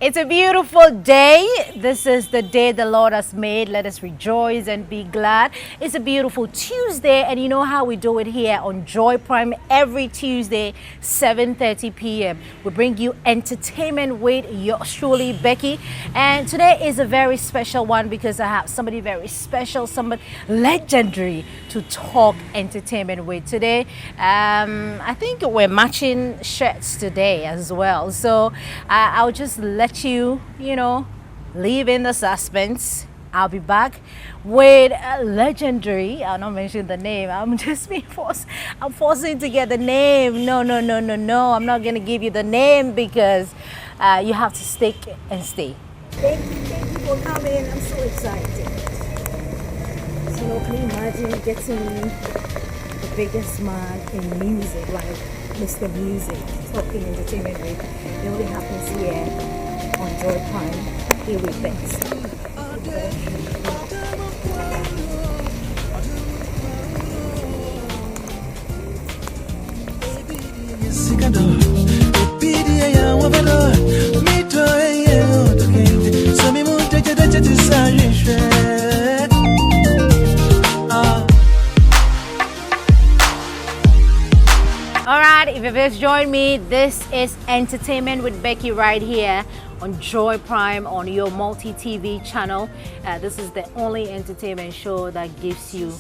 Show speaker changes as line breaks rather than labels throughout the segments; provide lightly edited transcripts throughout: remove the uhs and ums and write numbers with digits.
It's a beautiful day. This is the day the Lord has made. Let us rejoice and be glad. It's a beautiful Tuesday, and you know how we do it here on Joy Prime every Tuesday, 7:30 p.m. We bring you entertainment with yours truly, Becky. And today is a very special one because I have somebody very special, somebody legendary to talk entertainment with today. I think we're matching shirts today as well. So I'll just let you leave in the suspense. I'll be back with a legendary. I'll not mention the name. I'm just being forced. I'm forcing to get the name. No. I'm not going to give you the name because you have to stick and stay. Thank you for coming. I'm so excited. So can you imagine getting the biggest man in music, like Mr. Music, talking entertainment with? It only happens here on Joy Prime, here with Becks. Alright, if you've just joined me, this is Entertainment with Becky right here on Joy Prime on your multi-TV channel. This is the only entertainment show that gives you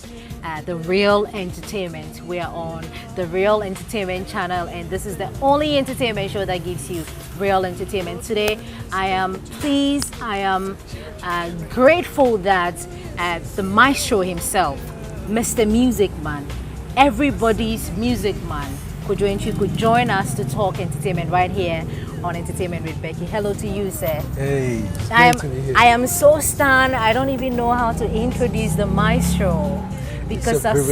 the real entertainment. We are on the Real Entertainment channel, and this is the only entertainment show that gives you real entertainment. Today, I am pleased, I am grateful that the maestro himself, Mr. Music Man, everybody's music man, Kojo Antwi, could join us to talk entertainment right here on Entertainment with Becky. Hello to you, sir.
Hey, it's great to be here.
I am so stunned. I don't even know how to introduce the maestro because I've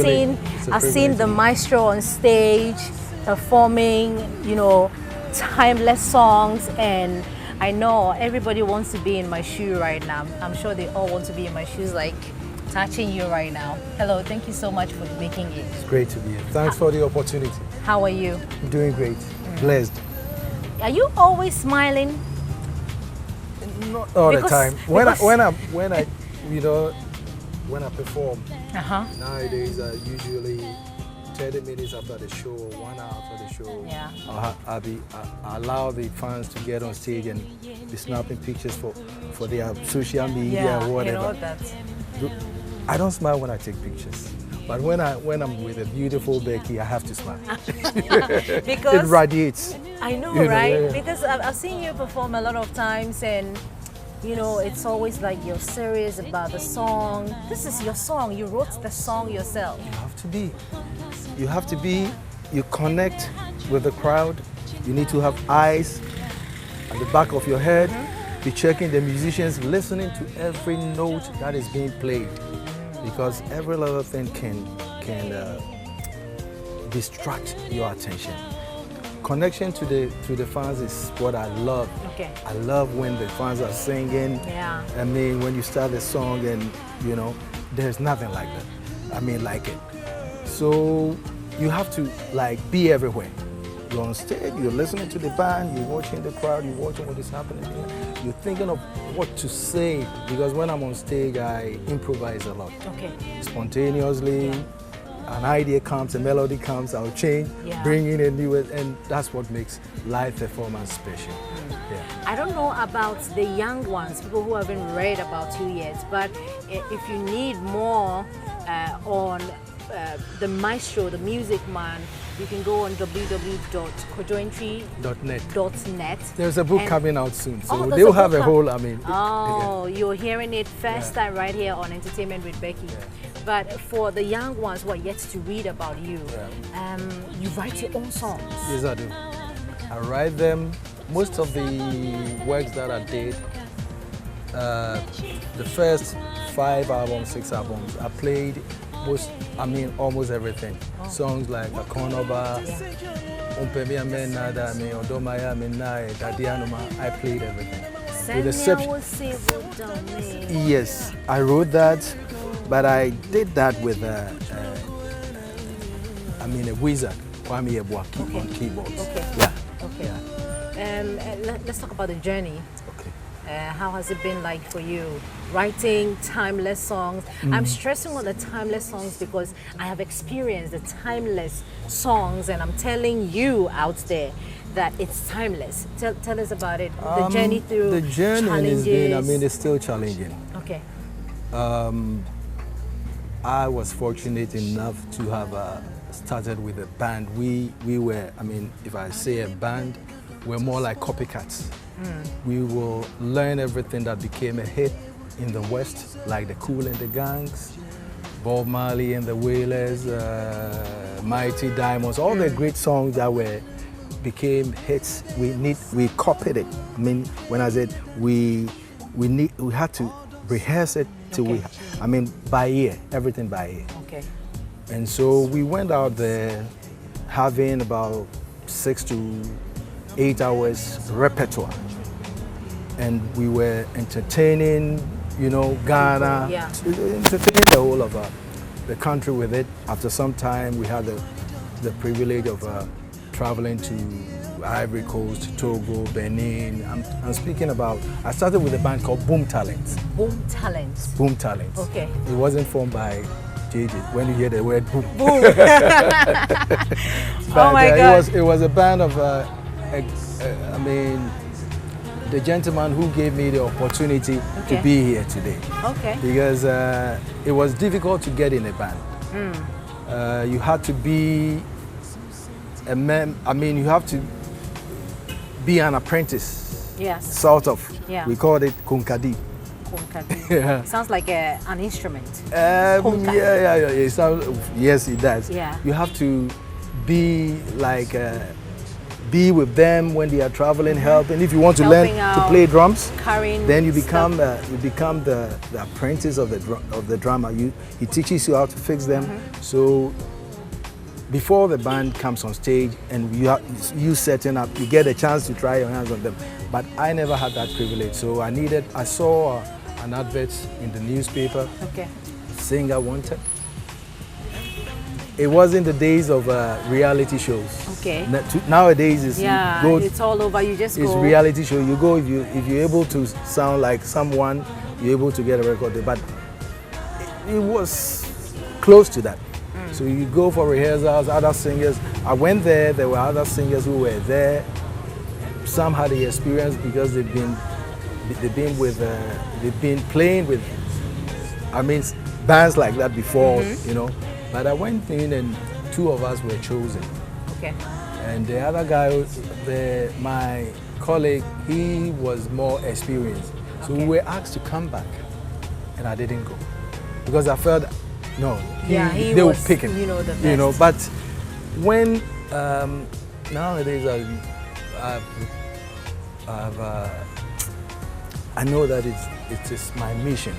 seen the maestro on stage performing, timeless songs, and I know everybody wants to be in my shoe right now. I'm sure they all want to be in my shoes, like touching you right now. Hello, thank you so much for making it.
It's great to be here. Thanks for the opportunity.
How are you?
I'm doing great. Blessed.
Are you always smiling?
Not all the time. When I perform, nowadays usually 30 minutes after the show, 1 hour after the show, I allow the fans to get on stage and be snapping pictures for their social media or whatever. I don't smile when I take pictures, but when I'm with a beautiful Becky, I have to smile. Because it radiates.
I know, right? Yeah. Because I've seen you perform a lot of times, and it's always like you're serious about the song. This is your song. You wrote the song yourself.
You have to be. You have to be. You connect with the crowd. You need to have eyes at the back of your head. Be checking the musicians, listening to every note that is being played, because every little thing can distract your attention. Connection to the fans is what I love.
Okay.
I love when the fans are singing.
Yeah.
I mean, when you start the song and there's nothing like that. I mean, like it. So you have to be everywhere. You're on stage, you're listening to the band, you're watching the crowd, you're watching what is happening here. You're thinking of what to say, because when I'm on stage, I improvise a lot.
Okay.
Spontaneously, an idea comes, a melody comes, I'll change, bring in a new, and that's what makes live performance special. Yeah.
I don't know about the young ones, people who haven't read about you yet, but if you need more on the maestro, the music man, you can go on www.kojoantwi.net.
There's a book coming out soon, so they'll have a whole,
you're hearing it first time right here on Entertainment with Becky.
Yeah.
But for the young ones who are yet to read about you, you write your own songs.
Yes, I do. I write them. Most of the works that I did, the first 5 albums, 6 albums, I played almost everything. Songs like Akonoba, I played everything. With exception, yes, I wrote that, but I did that with a wizard, Kwame Ebuaki, on keyboards.
Okay.
Yeah.
Okay.
Yeah.
let's talk about the journey.
Okay.
How has it been like for you writing timeless songs? I'm stressing on the timeless songs because I have experienced the timeless songs, and I'm telling you out there that it's timeless. Tell us about it. The journey through
the journey
challenges.
has been, I mean, it's still challenging.
Okay.
I was fortunate enough to have started with a band. We were, I mean, if I say a band, we're more like copycats. We will learn everything that became a hit in the West, like the Kool and the Gangs, Bob Marley and the Wailers, Mighty Diamonds, all the great songs that became hits. We copied it. I mean, when I said we had to rehearse it till by ear, everything by ear.
Okay.
And so we went out there having about 6 to 8 hours repertoire, and we were entertaining, Ghana, entertaining the whole of the country with it. After some time, we had the privilege of traveling to Ivory Coast, Togo, Benin. I'm speaking about, I started with a band called Boom Talents.
Boom Talents.
Boom Talents.
Okay.
It wasn't formed by JJ. When you hear the word boom.
Boom.
But,
oh my God.
It was a band of, the gentleman who gave me the opportunity to be here today.
Okay.
Because it was difficult to get in a band. You had to be a man, you have to be an apprentice.
Yes.
Sort of.
Yeah.
We called it kunkadi.
Kunkadi.
Yeah.
Sounds like an instrument.
Yes, it does.
Yeah.
You have to be like, be with them when they are traveling, helping. If you want to learn to play drums, then you become the apprentice of the drummer. He teaches you how to fix them. So before the band comes on stage and you setting up, you get a chance to try your hands on them. But I never had that privilege, so I saw an advert in the newspaper.
Okay.
Singer wanted. It wasn't the days of reality shows.
Okay.
Nowadays,
it's all over. You just go.
It's reality show. You go if you're able to sound like someone, you're able to get a record. But it was close to that. So you go for rehearsals. Other singers. I went there. There were other singers who were there. Some had the experience because they've been playing with, bands like that before, But I went in and 2 of us were chosen.
Okay.
And the other guy, my colleague, he was more experienced. So we were asked to come back, and I didn't go because I felt they would pick him.
The best.
But when nowadays I know that it is my mission.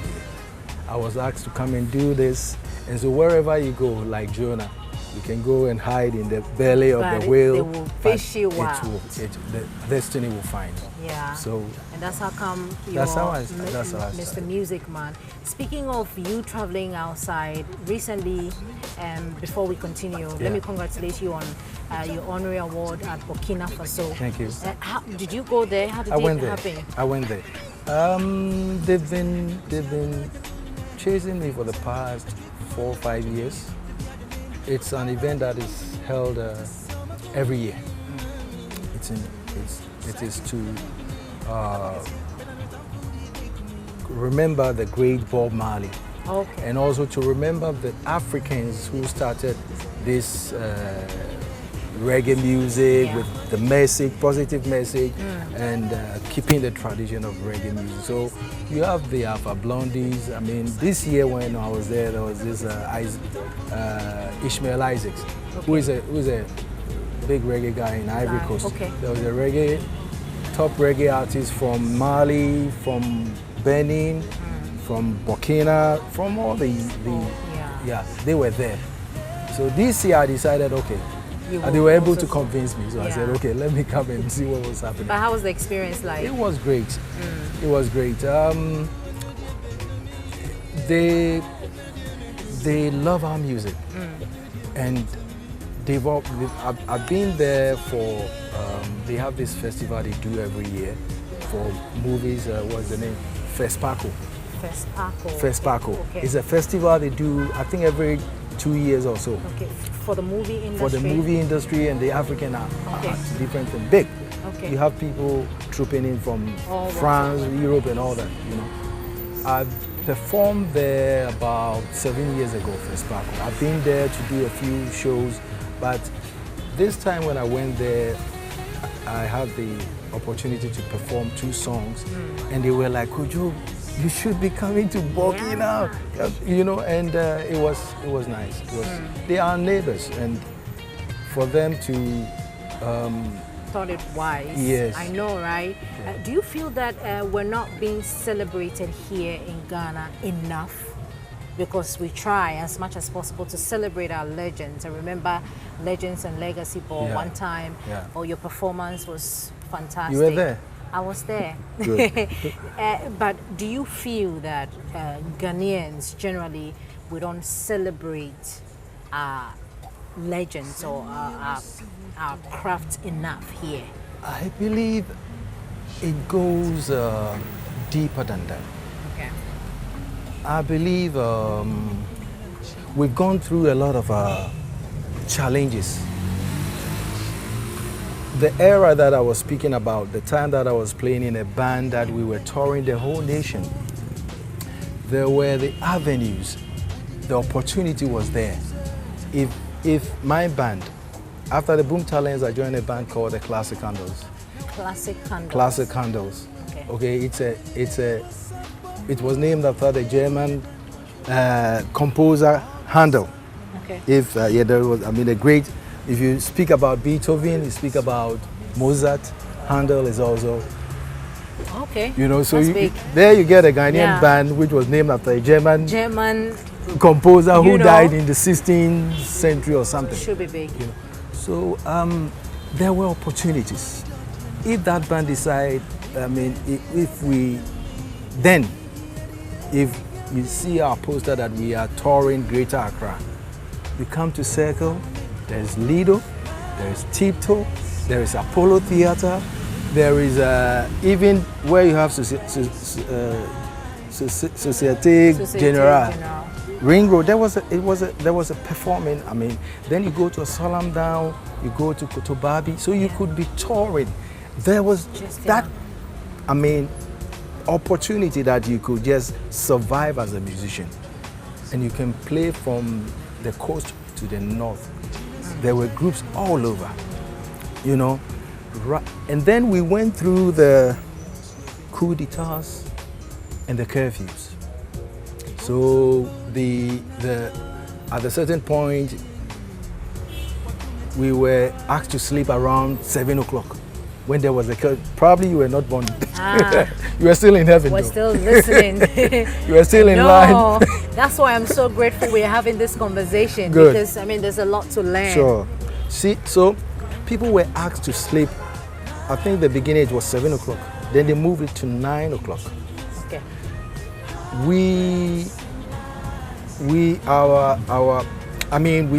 I was asked to come and do this, and so wherever you go, like Jonah, you can go and hide in the belly of the whale.
They will fish you out.
The destiny will find you.
Yeah.
So,
and that's how come you're Mr. Music Man. Speaking of you traveling outside, recently, before we continue, let me congratulate you on your honorary award at Burkina Faso.
Thank you.
Did you go there? How did it happen?
I went there. They've been chasing me for the past 4 or 5 years. It's an event that is held every year. It is to remember the great Bob Marley, and also to remember the Africans who started this reggae music with the message, positive message, and keeping the tradition of reggae music. So you have the Alpha Blondies. This year when I was there was this Ishmael Isaacs, who is a big reggae guy in Ivory Coast.
Okay.
There was a top reggae artist from Mali, from Benin, from Burkina, from all they were there. So this year I decided, and they were able to convince me. So I said, let me come and see what was happening.
But how was the experience like?
It was great. It was great. They love our music. And I've been there for, they have this festival they do every year for movies, what's the name? Fespaco. Fespaco. Okay. It's a festival they do, I think, every 2 years or so.
Okay, for the movie industry?
For the movie industry and the African art. It's different and big.
Okay.
You have people trooping in from France, Europe and all that, you know. I performed there about 7 years ago for Fespaco. I've been there to do a few shows, but this time when I went there, I had the opportunity to perform 2 songs, and they were like, Kojo, you should be coming to Burkina, you know, and it was nice. They are neighbors, and for them to
thought it wise.
Yes.
I know, right? Do you feel that we're not being celebrated here in Ghana enough? Because we try as much as possible to celebrate our legends. I remember Legends and Legacy Ball one time.
Yeah.
Oh, your performance was fantastic.
You were there?
I was there.
Good.
But do you feel that Ghanaians generally, we don't celebrate our legends or our craft enough here?
I believe it goes deeper than that.
Okay.
I believe we've gone through a lot of challenges. The era that I was speaking about, the time that I was playing in a band that we were touring the whole nation, there were the avenues, the opportunity was there. If my band, after the Boom Talents, I joined a band called the Classic Candles.
Classic Candles.
Classic Candles.
Okay.
Okay, it was named after the German composer Handel.
Okay.
There was, a great. If you speak about Beethoven, you speak about Mozart. Handel is also.
Okay.
You know, so
big.
There you get a Ghanaian band which was named after a German composer who died in the 16th century or something.
Should be big.
You know. So there were opportunities. If that band decide, if you see our poster that we are touring Greater Accra, you come to Circle, there's Lido, there's Tiptoe, there is Apollo Theatre, there is even where you have Société Générale. Ring Road, there was a performing. Then you go to Solemn Down, you go to Kotobabi, so you could be touring. There was opportunity that you could just survive as a musician, and you can play from the coast to the north. There were groups all over, you know. And then we went through the coup d'etats and the curfews. So at a certain point, we were asked to sleep around 7 o'clock. When there was a curfew, probably you were not born. You were still in heaven.
We're still listening.
You were still in line.
That's why I'm so grateful we're having this conversation.
Good.
Because there's a lot to learn.
Sure. See, so people were asked to sleep. I think the beginning it was 7 o'clock. Then they moved it to 9 o'clock.
Okay.
We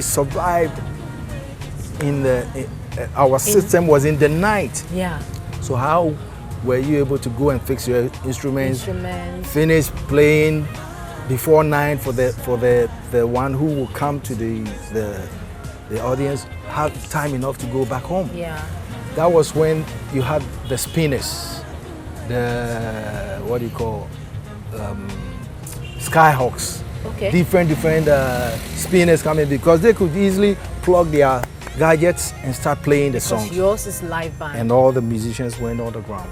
survived our system was in the night.
Yeah.
So how were you able to go and fix your instruments. Finish playing before 9 for the one who will come to the audience, have time enough to go back home.
Yeah.
That was when you had the spinners, the what do you call, skyhawks.
Okay.
Different spinners coming because they could easily plug their gadgets and start playing the songs.
Yours is live band.
And all the musicians went on the ground.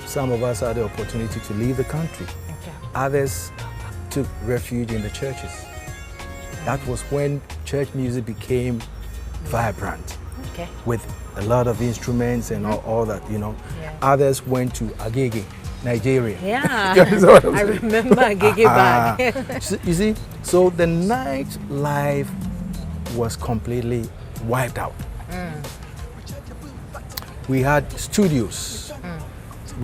Some of us had the opportunity to leave the country.
Okay.
Others took refuge in the churches. That was when church music became vibrant.
Okay.
With a lot of instruments and all that, you know.
Yeah.
Others went to Agege, Nigeria.
Yeah, I remember Agege back.
You see, so the night life was completely wiped out. We had studios.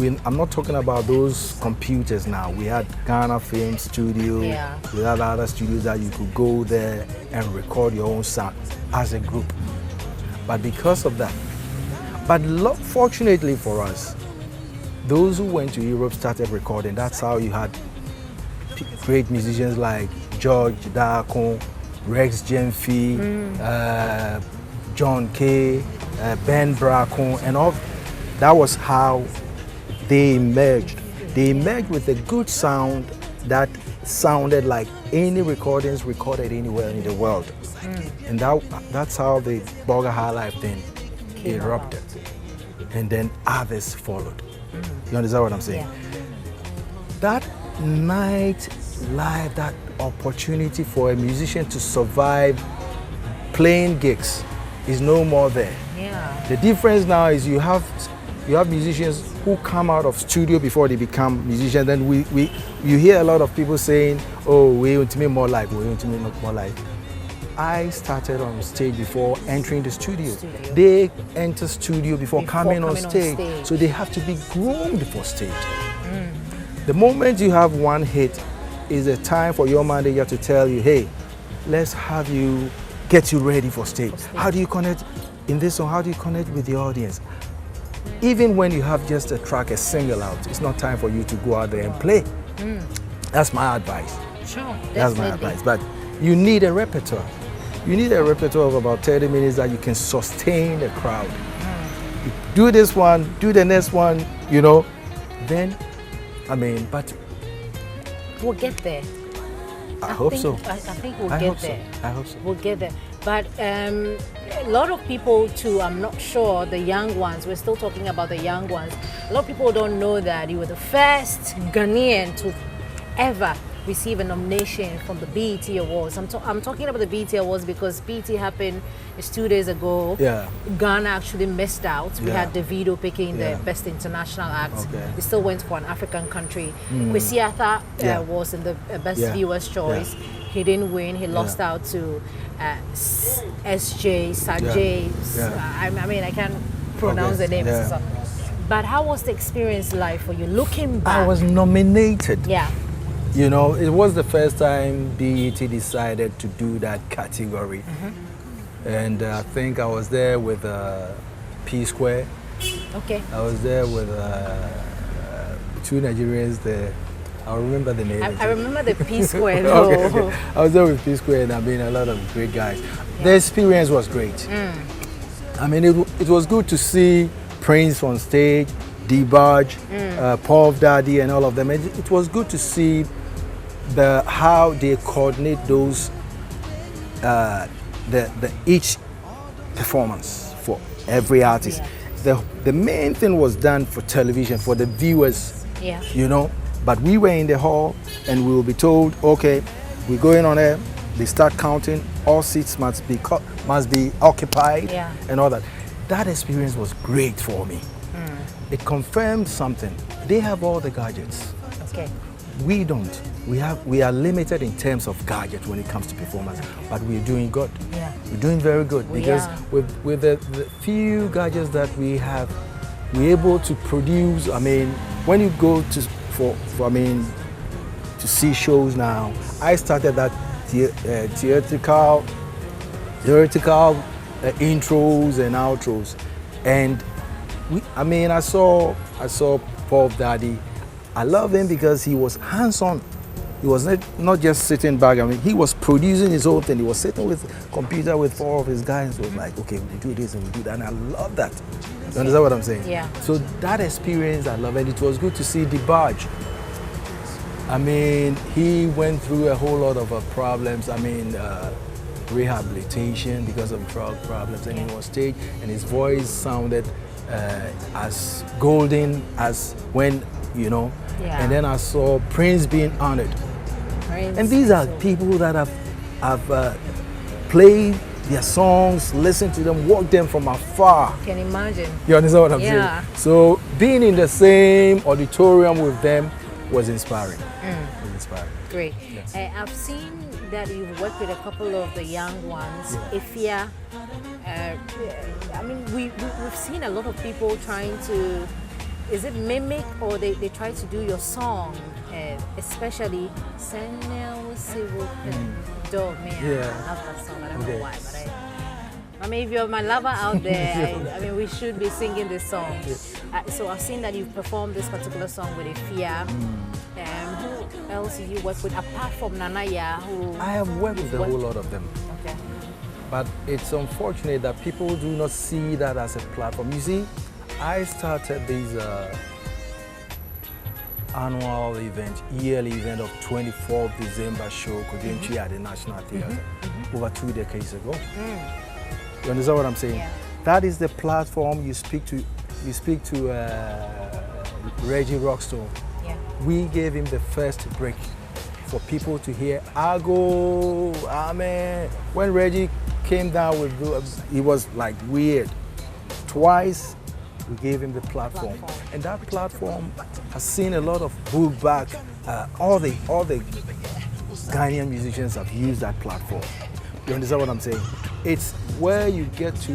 I'm not talking about those computers now. We had Ghana Film Studio.
Yeah.
We had other studios that you could go there and record your own sound as a group. But because of that, fortunately for us, those who went to Europe started recording. That's how you had great musicians like George Darkon, Rex Gemfi, John Kay, Ben Bracon, and all. That was how they emerged. They emerged with a good sound that sounded like any recordings recorded anywhere in the world. And that's how the Burger High Life thing erupted. And then others followed. You understand what I'm saying?
Yeah.
That night life, that opportunity for a musician to survive playing gigs is no more there.
Yeah.
The difference now is you have musicians who come out of studio before they become musicians. Then you hear a lot of people saying, "Oh, we want to make more life. We want to make more life." I started on stage before entering the studio. They enter studio before coming on stage. So they have to be groomed for stage. The moment you have one hit is a time for your manager to tell you, "Hey, let's have you get you ready for stage." How do you connect in this song? How do you connect with the audience? Even when you have just a track, a single out, it's not time for you to go out there and play. That's my advice.
Sure,
that's my advice. But you need a repertoire. You need a repertoire of about 30 minutes that you can sustain the crowd. You do this one, do the next one, you know. Then, but
we'll get there.
I hope so.
I think we'll get there.
I hope so.
We'll get there. But a lot of people too, I'm not sure, the young ones, we're still talking about the young ones. A lot of people don't know that you were the first Ghanaian to ever receive a nomination from the BET Awards. I'm talking about the BET Awards because BET happened just 2 days ago.
Yeah.
Ghana actually missed out. We had Davido picking the best international act.
Okay.
We still went for an African country. Kwesi Arthur was in the best viewer's choice. He didn't win. He lost out to SJ, Sajay. I can't pronounce the name. But how was the experience like for you? Looking back.
I was nominated.
Yeah.
You know, it was the first time BET decided to do that category. And I think I was there with P Square.
Okay.
I was there with two Nigerians there. I remember the name.
I remember the P Square though.
Okay. I was there with P Square and a lot of great guys. The experience was great. It was good to see Prince on stage, D-Barge, Puff Daddy and all of them. It was good to see how they coordinate those, each performance for every artist. The main thing was done for television, for the viewers, you know. But we were in the hall and we will be told, okay, we're going on air. They start counting, all seats must be occupied and all that. That experience was great for me. It confirmed something. They have all the gadgets.
Okay.
We don't. We are limited in terms of gadgets when it comes to performance, but we're doing good.
Yeah.
We're doing very good because with the few gadgets that we have, we're able to produce. When you go to see shows now, I started that theoretical intros and outros, and I saw Puff Daddy. I love him because he was hands-on. He was not just sitting back. He was producing his own thing. He was sitting with a computer with 4 of his guys. It was like, okay, we do this and we do that, and I love that. You understand what I'm saying? Yeah. So that experience I love, and it was good to see D-Barge. He went through a whole lot of problems. Rehabilitation because of drug problems, and he was on stage, and his voice sounded as golden as when, you know. And then I saw Prince being honored. And these are people that have played their songs, listened to them, walked them from afar.
Can imagine.
You understand what I'm saying? So being in the same auditorium with them was inspiring. It was inspiring.
Great. Yes. I've seen that you've worked with a couple of the young ones. Ifya. We've seen a lot of people trying to is it mimic or they try to do your song, especially Senel Siwopen Dog. Man, I love that song. I don't know why, but I mean, if you're my lover out there, I mean, we should be singing this song. So I've seen that you've performed this particular song with Efia. Who else did you work with apart from Nanaya?
I have worked with a whole lot of them.
Okay.
But it's unfortunate that people do not see that as a platform. You see, I started this annual event, yearly event of 24th December show, Kojo Antwi at the National Theatre, over 2 decades ago. You understand what I'm saying? Yeah. That is the platform you speak to. You speak to Reggie Rockstone. Yeah. We gave him the first break for people to hear Ago, Amen. When Reggie came down with, it was like weird. Twice we gave him the platform. And that platform has seen a lot of pullback. All the Ghanaian musicians have used that platform. You understand what I'm saying? It's where you get to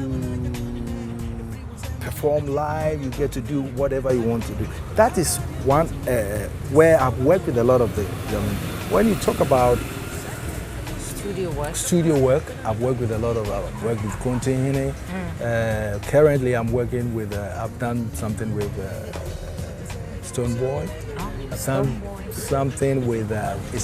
perform live, you get to do whatever you want to do. That is one where I've worked with a lot of the young. When you talk about studio work, I've worked with a lot of, I've worked with Kontihine. Currently I'm working with, I've done something with Stoneboy. I've done something with, we're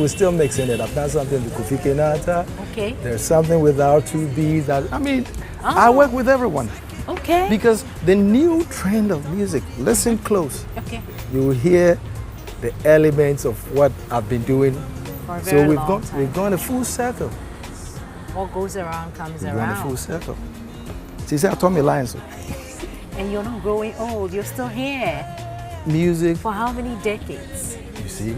still mixing it. I've done something with Kofi Kenata. Okay. There's something with R2B that, I mean, I work with everyone.
Okay.
Because the new trend of music, listen close. Okay. You will hear the elements of what I've been doing.
For a very long time.
We've gone a full circle.
What goes around comes around.
We've gone a full circle. See, I told me lines.
And you're not growing old, you're still here.
Music.
For how many decades?
You see,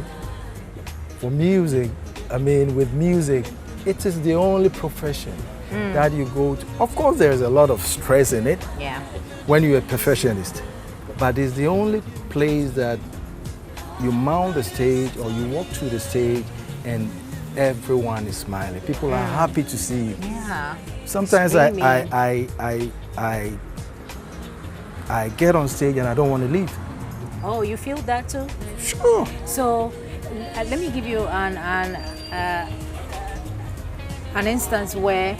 for music, I mean, with music, it is the only profession that you go to. Of course, there's a lot of stress in it when you're a perfectionist, but it's the only place that you mount the stage or you walk through the stage and everyone is smiling. People are happy to see you. Yeah. Sometimes I get on stage and I don't want to leave.
Oh, you feel that too?
Sure.
So let me give you an instance where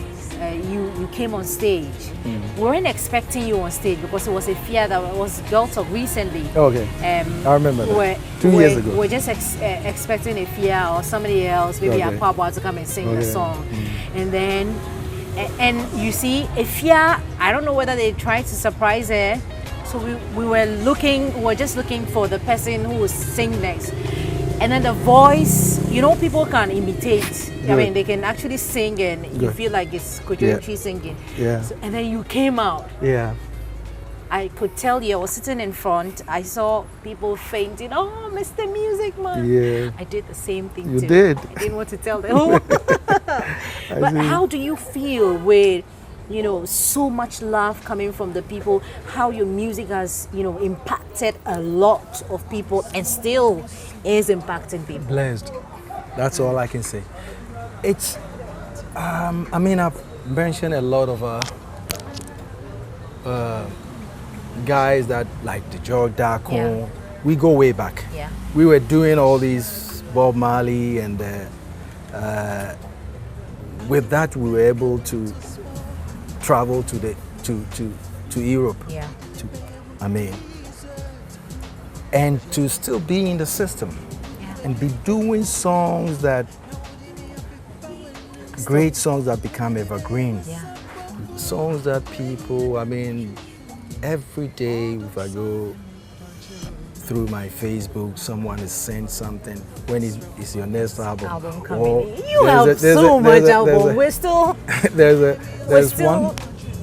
you came on stage. We weren't expecting you on stage because it was a fear that was built up recently.
Okay. I remember that. 2 years ago.
We're just expecting a fear or somebody else, maybe a papa to come and sing the song. And then, and you see, a fear, I don't know whether they tried to surprise her. So we were just looking for the person who would sing next. And then the voice, you know, people can imitate. I mean, they can actually sing and you feel like it's Kojo Antwi singing. Yeah. So, and then you came out. Yeah. I could tell you, I was sitting in front, I saw people fainting. Oh, Mr. Music Man. Yeah. I did the same thing too.
You did?
I didn't want to tell them. But how do you feel with, you know, so much love coming from the people, how your music has, you know, impacted a lot of people and still is impacting people?
Blessed. That's all I can say. It's, I mean, I've mentioned a lot of guys that like the George Darko. Yeah. We go way back. Yeah. We were doing all these Bob Marley and with that we were able to travel to Europe. Yeah. And to still be in the system and be doing songs that, great songs that become evergreen. Yeah. Songs that people, I mean, every day if I go through my Facebook, someone has sent something. When is your next album
coming? You have so much album. We're still
there's one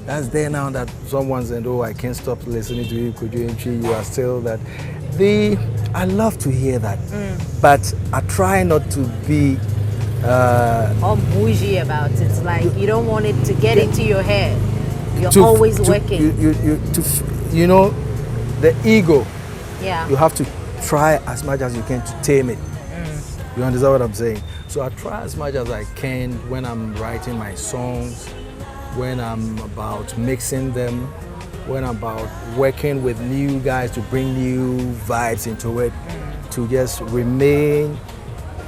that's there now that someone said, oh, I can't stop listening to you, Kojo Antwi, you are still that. I love to hear that, but I try not to be
all bougie about it. It's like you don't want it to get into your head. You're always working.
You know, the ego. Yeah. You have to try as much as you can to tame it. You understand what I'm saying? So I try as much as I can when I'm writing my songs, when I'm about mixing them, when I'm about working with new guys to bring new vibes into it, to just remain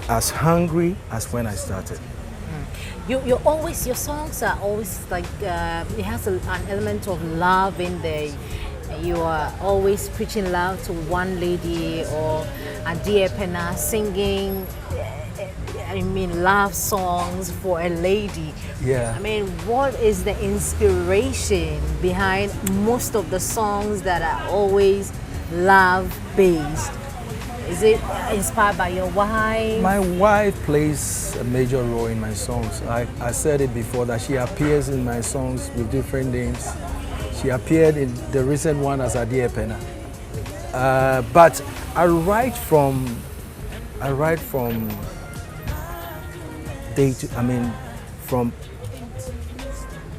as hungry as when I started.
You're always, your songs are always like, it has an element of love in there. You are always preaching love to one lady, or a dear penna singing, I mean, love songs for a lady.
Yeah.
I mean, what is the inspiration behind most of the songs that are always love-based? Is it inspired by your wife?
My wife plays a major role in my songs. I said it before that she appears in my songs with different names. She appeared in the recent one as Adia Pena. But I write from I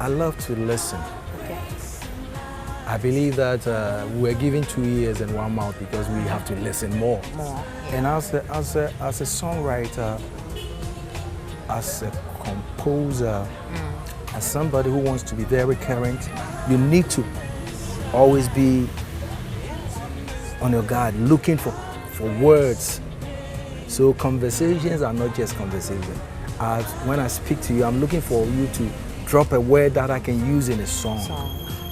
love to listen.
Okay.
I believe that we're given 2 ears and 1 mouth because we have to listen more.
Yeah.
And as a songwriter, as a composer, as somebody who wants to be very current, you need to always be on your guard, looking for words. So conversations are not just conversations. When I speak to you, I'm looking for you to drop a word that I can use in a song.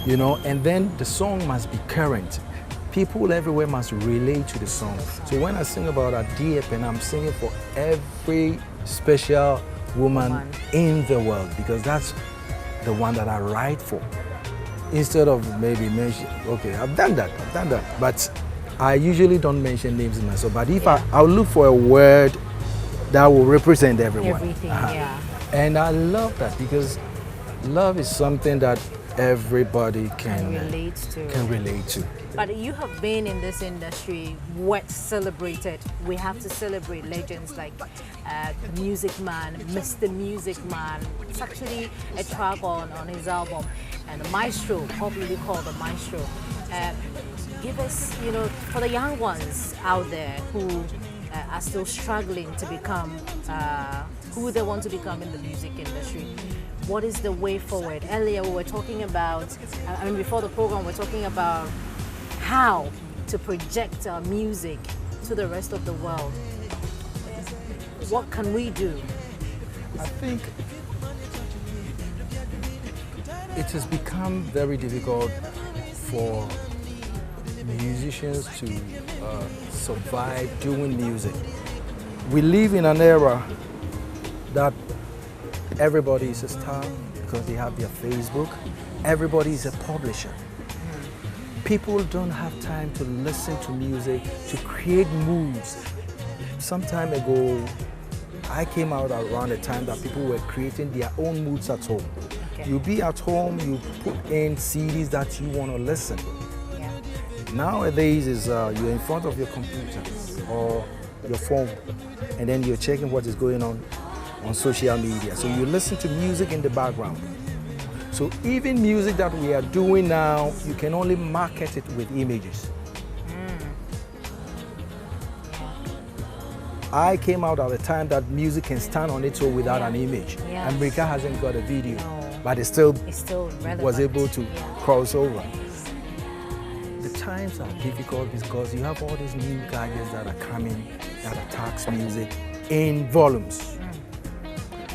You know, and then the song must be current. People everywhere must relate to the song. So when I sing about a deep, and I'm singing for every special woman in the world, because that's the one that I write for. Instead of maybe mention, okay, I've done that, but I usually don't mention names in my song. But if I'll look for a word that will represent everyone.
Everything, yeah.
And I love that because love is something that everybody can relate to.
But you have been in this industry, what's celebrated. We have to celebrate legends like the Music Man, Mr. Music Man. It's actually a track on his album, and the Maestro, popularly called the Maestro. Give us, you know, for the young ones out there who are still struggling to become who they want to become in the music industry. What is the way forward? Earlier we were talking about, before the program, we're talking about how to project our music to the rest of the world. What can we do?
I think it has become very difficult for musicians to survive doing music. We live in an era that everybody is a star because they have their Facebook. Everybody is a publisher. People don't have time to listen to music, to create moods. Some time ago, I came out around the time that people were creating their own moods at home. Okay. You be at home, you put in CDs that you want to listen. Yeah. Nowadays, you're in front of your computer or your phone, and then you're checking what is going on social media. So you listen to music in the background. So even music that we are doing now, you can only market it with images. I came out at the time that music can stand on its own without an image. Yes. America hasn't got a video, but it still was able to cross over. The times are difficult because you have all these new gadgets that are coming that attacks music in volumes.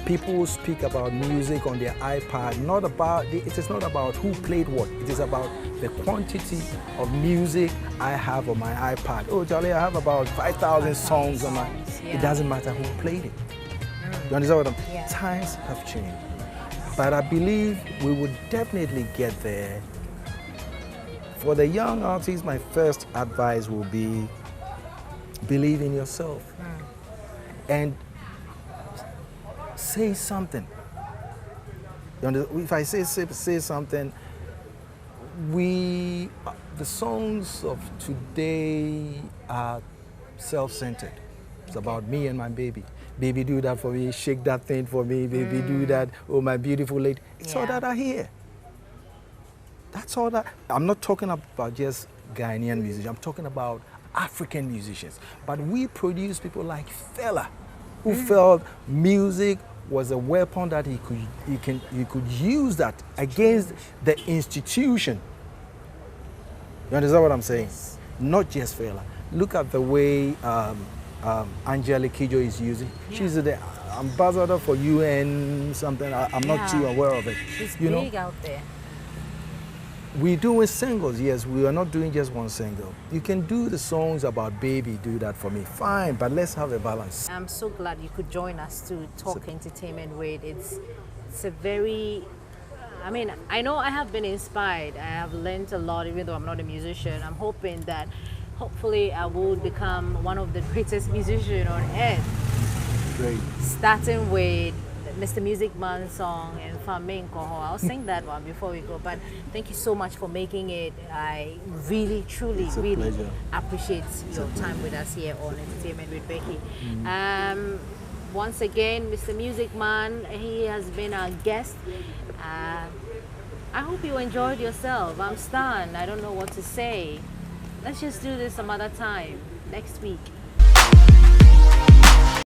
People speak about music on their iPad, it is not about who played what, it is about the quantity of music I have on my iPad. Oh, Charlie, I have about 5,000 songs on my, it doesn't matter who played it. You understand what I'm saying? Yeah. Times have changed. But I believe we would definitely get there. For the young artists, my first advice will be believe in yourself. And say something. If I say something, the songs of today are self-centered. It's about me and my baby. Baby, do that for me. Shake that thing for me. Baby, do that. Oh, my beautiful lady. It's all that I hear. That's all that. I'm not talking about just Ghanaian musicians. I'm talking about African musicians. But we produce people like Fela, who felt music was a weapon that he could use that against the institution You understand what I'm saying?
Yes.
Not just Fela. Look at the way Angelique Kidjo is using.
Yeah.
She's the ambassador for UN something. I'm not too aware of it.
She's
you
big
know?
out there.
We're doing singles, yes. We are not doing just one single. You can do the songs about baby, do that for me. Fine, but let's have a balance.
I'm so glad you could join us to talk entertainment with. It's a very, I mean, I know I have been inspired. I have learned a lot, even though I'm not a musician. I'm hoping that hopefully I will become one of the greatest musicians on earth.
Great.
Starting with Mr. Music Man's song and Fame Koho. I'll sing that one before we go. But thank you so much for making it. I really, truly, really
pleasure.
appreciate your time with us here on Entertainment with Becky. Once again, Mr. Music Man, he has been our guest. I hope you enjoyed yourself. I'm stunned. I don't know what to say. Let's just do this some other time next week.